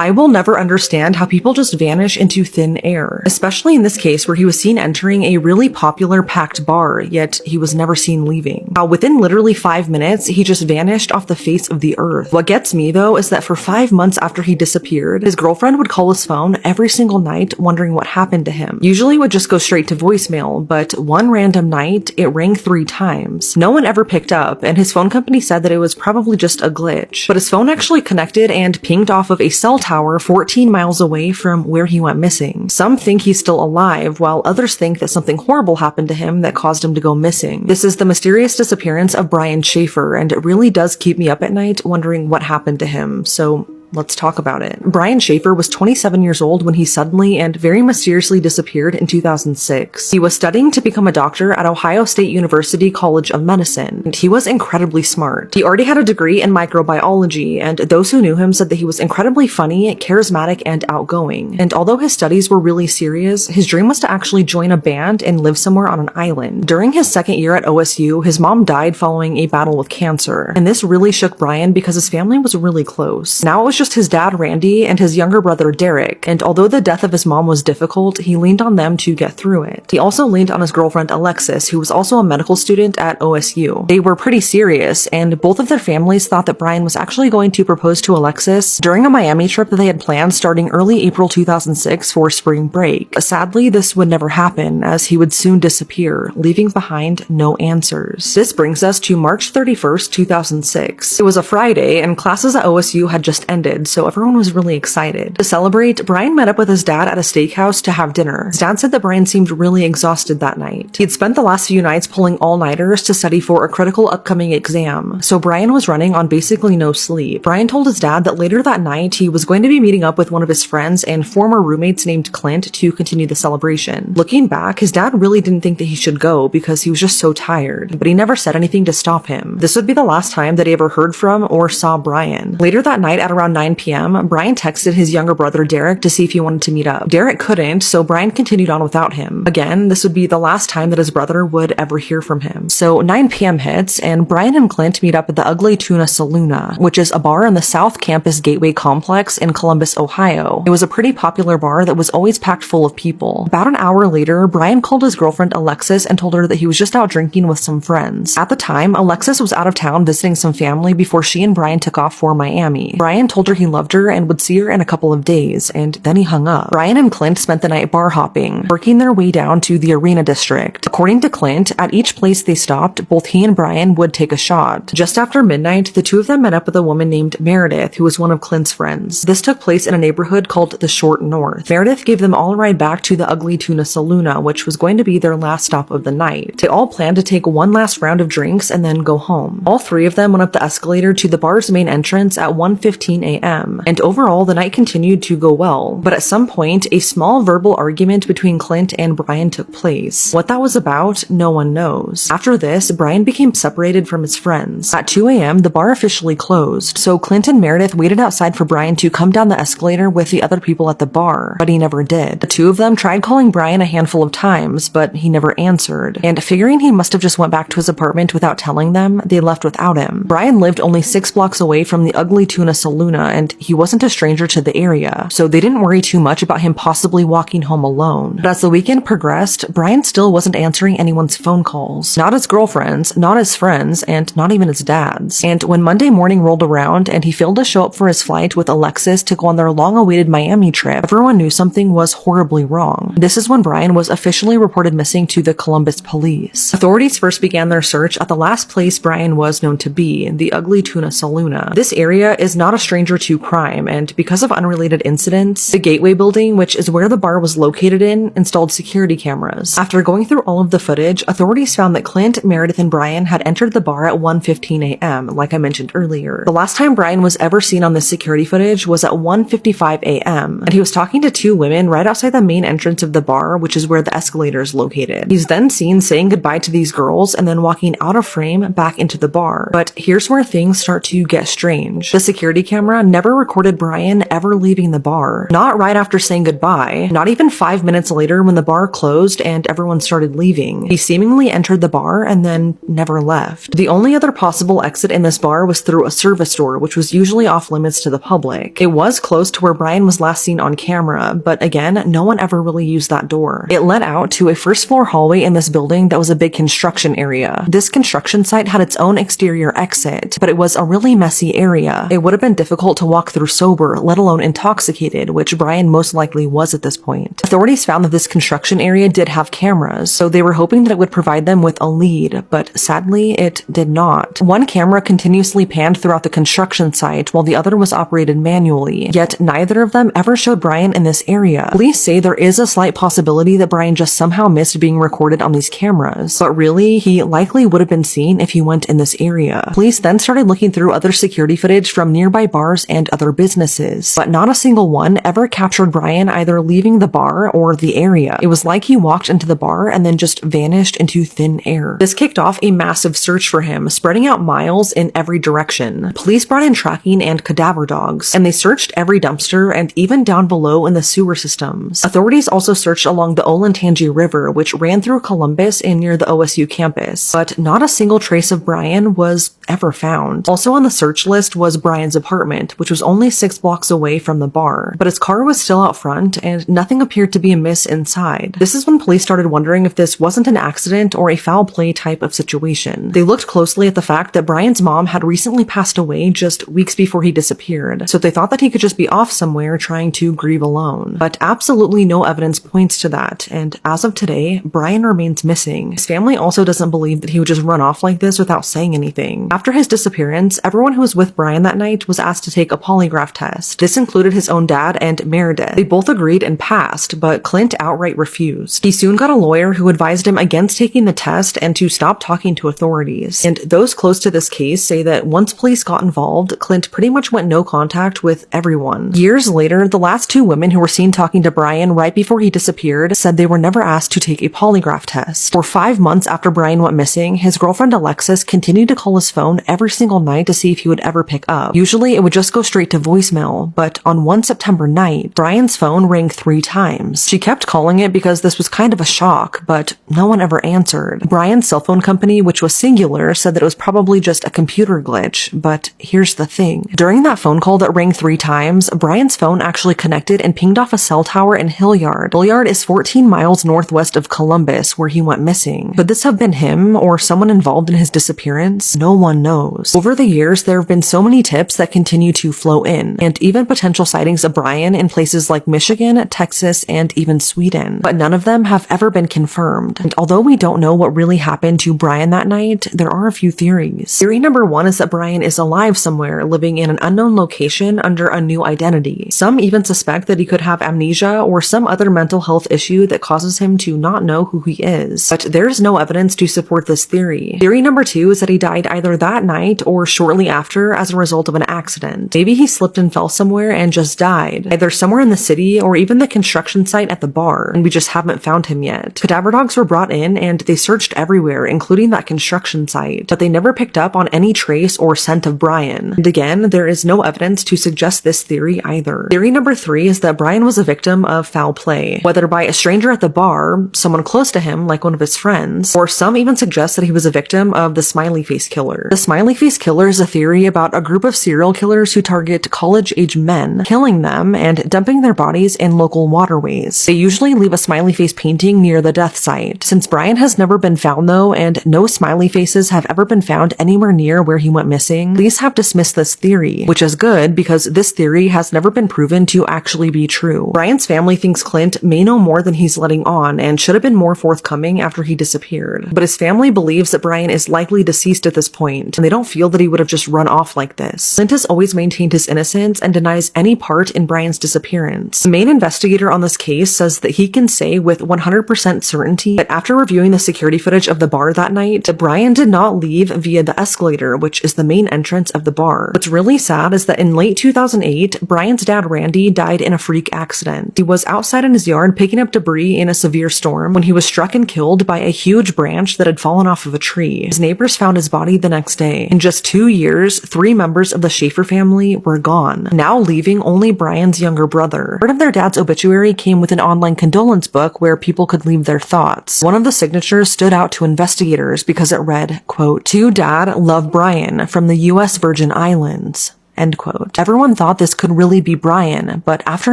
I will never understand how people just vanish into thin air, especially in this case where he was seen entering a really popular packed bar, yet he was never seen leaving. How within literally 5 minutes, he just vanished off the face of the earth. What gets me though is that for 5 months after he disappeared, his girlfriend would call his phone every single night wondering what happened to him. Usually it would just go straight to voicemail, but one random night, it rang 3 times. No one ever picked up, and his phone company said that it was probably just a glitch. But his phone actually connected and pinged off of a cell tower 14 miles away from where he went missing. Some think he's still alive, while others think that something horrible happened to him that caused him to go missing. This is the mysterious disappearance of Brian Shaffer, and it really does keep me up at night wondering what happened to him. So let's talk about it. Brian Shaffer was 27 years old when he suddenly and very mysteriously disappeared in 2006. He was studying to become a doctor at Ohio State University College of Medicine, and he was incredibly smart. He already had a degree in microbiology, and those who knew him said that he was incredibly funny, charismatic, and outgoing. And although his studies were really serious, his dream was to actually join a band and live somewhere on an island. During his second year at OSU, his mom died following a battle with cancer, and this really shook Brian because his family was really close. Now it was just his dad Randy and his younger brother Derek, and although the death of his mom was difficult, he leaned on them to get through it. He also leaned on his girlfriend Alexis, who was also a medical student at OSU. They were pretty serious, and both of their families thought that Brian was actually going to propose to Alexis during a Miami trip that they had planned starting early April 2006 for spring break. Sadly, this would never happen, as he would soon disappear, leaving behind no answers. This brings us to March 31st, 2006. It was a Friday, and classes at OSU had just ended, so everyone was really excited. To celebrate, Brian met up with his dad at a steakhouse to have dinner. His dad said that Brian seemed really exhausted that night. He'd spent the last few nights pulling all-nighters to study for a critical upcoming exam, so Brian was running on basically no sleep. Brian told his dad that later that night he was going to be meeting up with one of his friends and former roommates named Clint to continue the celebration. Looking back, his dad really didn't think that he should go because he was just so tired, but he never said anything to stop him. This would be the last time that he ever heard from or saw Brian. Later that night at around 9 p.m., Brian texted his younger brother Derek to see if he wanted to meet up. Derek couldn't, so Brian continued on without him. Again, this would be the last time that his brother would ever hear from him. So 9 p.m. hits, and Brian and Clint meet up at the Ugly Tuna Saloona, which is a bar in the South Campus Gateway Complex in Columbus, Ohio. It was a pretty popular bar that was always packed full of people. About an hour later, Brian called his girlfriend Alexis and told her that he was just out drinking with some friends. At the time, Alexis was out of town visiting some family before she and Brian took off for Miami. Brian told her he loved her and would see her in a couple of days, and then he hung up. Brian and Clint spent the night bar hopping, working their way down to the Arena District. According to Clint, at each place they stopped, both he and Brian would take a shot. Just after midnight, the two of them met up with a woman named Meredith, who was one of Clint's friends. This took place in a neighborhood called the Short North. Meredith gave them all a ride back to the Ugly Tuna Saloona, which was going to be their last stop of the night. They all planned to take one last round of drinks and then go home. All three of them went up the escalator to the bar's main entrance at 1:15 a.m., and overall the night continued to go well, but at some point a small verbal argument between Clint and Brian took place. What that was about, no one knows. After this, Brian became separated from his friends. At 2 a.m., the bar officially closed, so Clint and Meredith waited outside for Brian to come down the escalator with the other people at the bar, but he never did. The two of them tried calling Brian a handful of times, but he never answered, and figuring he must have just went back to his apartment without telling them, they left without him. Brian lived only 6 blocks away from the Ugly Tuna Saloona, and he wasn't a stranger to the area, so they didn't worry too much about him possibly walking home alone. But as the weekend progressed, Brian still wasn't answering anyone's phone calls. Not his girlfriend's, not his friends, and not even his dad's. And when Monday morning rolled around and he failed to show up for his flight with Alexis to go on their long-awaited Miami trip, everyone knew something was horribly wrong. This is when Brian was officially reported missing to the Columbus police. Authorities first began their search at the last place Brian was known to be, the Ugly Tuna Saloona. This area is not a stranger to crime, and because of unrelated incidents, the Gateway building, which is where the bar was located in, installed security cameras. After going through all of the footage, authorities found that Clint, Meredith, and Brian had entered the bar at 1:15 a.m., like I mentioned earlier. The last time Brian was ever seen on this security footage was at 1:55 a.m., and he was talking to 2 women right outside the main entrance of the bar, which is where the escalator is located. He's then seen saying goodbye to these girls and then walking out of frame back into the bar. But here's where things start to get strange. The security camera never recorded Brian ever leaving the bar. Not right after saying goodbye, not even 5 minutes later when the bar closed and everyone started leaving. He seemingly entered the bar and then never left. The only other possible exit in this bar was through a service door, which was usually off limits to the public. It was close to where Brian was last seen on camera, but again, no one ever really used that door. It led out to a first floor hallway in this building that was a big construction area. This construction site had its own exterior exit, but it was a really messy area. It would have been difficult to walk through sober, let alone intoxicated, which Brian most likely was at this point. Authorities found that this construction area did have cameras, so they were hoping that it would provide them with a lead, but sadly, it did not. One camera continuously panned throughout the construction site while the other was operated manually, yet neither of them ever showed Brian in this area. Police say there is a slight possibility that Brian just somehow missed being recorded on these cameras, but really, he likely would have been seen if he went in this area. Police then started looking through other security footage from nearby bars and other businesses, but not a single one ever captured Brian either leaving the bar or the area. It was like he walked into the bar and then just vanished into thin air. This kicked off a massive search for him, spreading out miles in every direction. Police brought in tracking and cadaver dogs, and they searched every dumpster and even down below in the sewer systems. Authorities also searched along the Olentangy River, which ran through Columbus and near the OSU campus, but not a single trace of Brian was ever found. Also on the search list was Brian's apartment, which was only 6 blocks away from the bar, but his car was still out front and nothing appeared to be amiss inside. This is when police started wondering if this wasn't an accident or a foul play type of situation. They looked closely at the fact that Brian's mom had recently passed away just weeks before he disappeared, so they thought that he could just be off somewhere trying to grieve alone. But absolutely no evidence points to that, and as of today, Brian remains missing. His family also doesn't believe that he would just run off like this without saying anything. After his disappearance, everyone who was with Brian that night was asked to take a polygraph test. This included his own dad and Meredith. They both agreed and passed, but Clint outright refused. He soon got a lawyer who advised him against taking the test and to stop talking to authorities. And those close to this case say that once police got involved, Clint pretty much went no contact with everyone. Years later, the last 2 women who were seen talking to Brian right before he disappeared said they were never asked to take a polygraph test. For 5 months after Brian went missing, his girlfriend Alexis continued to call his phone every single night to see if he would ever pick up. Usually it would just go straight to voicemail, but on one September night, Brian's phone rang 3 times. She kept calling it because this was kind of a shock, but no one ever answered. Brian's cell phone company, which was Singular, said that it was probably just a computer glitch, but here's the thing. During that phone call that rang 3 times, Brian's phone actually connected and pinged off a cell tower in Hilliard. Hilliard is 14 miles northwest of Columbus, where he went missing. Could this have been him or someone involved in his disappearance? No one knows. Over the years, there have been so many tips that continue to flow in, and even potential sightings of Brian in places like Michigan, Texas, and even Sweden. But none of them have ever been confirmed. And although we don't know what really happened to Brian that night, there are a few theories. Theory number 1 is that Brian is alive somewhere, living in an unknown location under a new identity. Some even suspect that he could have amnesia or some other mental health issue that causes him to not know who he is. But there's no evidence to support this theory. Theory number 2 is that he died either that night or shortly after as a result of an accident. Maybe he slipped and fell somewhere and just died, either somewhere in the city or even the construction site at the bar, and we just haven't found him yet. Cadaver dogs were brought in and they searched everywhere, including that construction site, but they never picked up on any trace or scent of Brian. And again, there is no evidence to suggest this theory either. Theory number 3 is that Brian was a victim of foul play, whether by a stranger at the bar, someone close to him like one of his friends, or some even suggest that he was a victim of the smiley face killer. The smiley face killer is a theory about a group of serial killers who target college-age men, killing them and dumping their bodies in local waterways. They usually leave a smiley face painting near the death site. Since Brian has never been found though, and no smiley faces have ever been found anywhere near where he went missing, police have dismissed this theory, which is good because this theory has never been proven to actually be true. Brian's family thinks Clint may know more than he's letting on and should have been more forthcoming after he disappeared. But his family believes that Brian is likely deceased at this point, and they don't feel that he would have just run off like this. Clint has always maintained his innocence and denies any part in Brian's disappearance. The main investigator on this case says that he can say with 100% certainty that after reviewing the security footage of the bar that night, that Brian did not leave via the escalator, which is the main entrance of the bar. What's really sad is that in late 2008, Brian's dad Randy died in a freak accident. He was outside in his yard picking up debris in a severe storm when he was struck and killed by a huge branch that had fallen off of a tree. His neighbors found his body the next day. In just 2 years, 3 members of the Schaefer family family were gone, now leaving only Brian's younger brother. Part of their dad's obituary came with an online condolence book where people could leave their thoughts. One of the signatures stood out to investigators because it read, quote, "To Dad, love Brian from the U.S. Virgin Islands." End quote. Everyone thought this could really be Brian, but after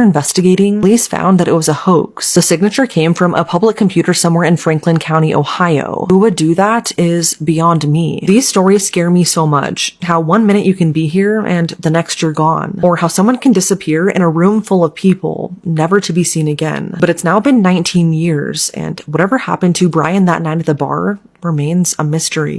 investigating, police found that it was a hoax. The signature came from a public computer somewhere in Franklin County, Ohio. Who would do that is beyond me. These stories scare me so much. How 1 minute you can be here and the next you're gone. Or how someone can disappear in a room full of people, never to be seen again. But it's now been 19 years, and whatever happened to Brian that night at the bar remains a mystery.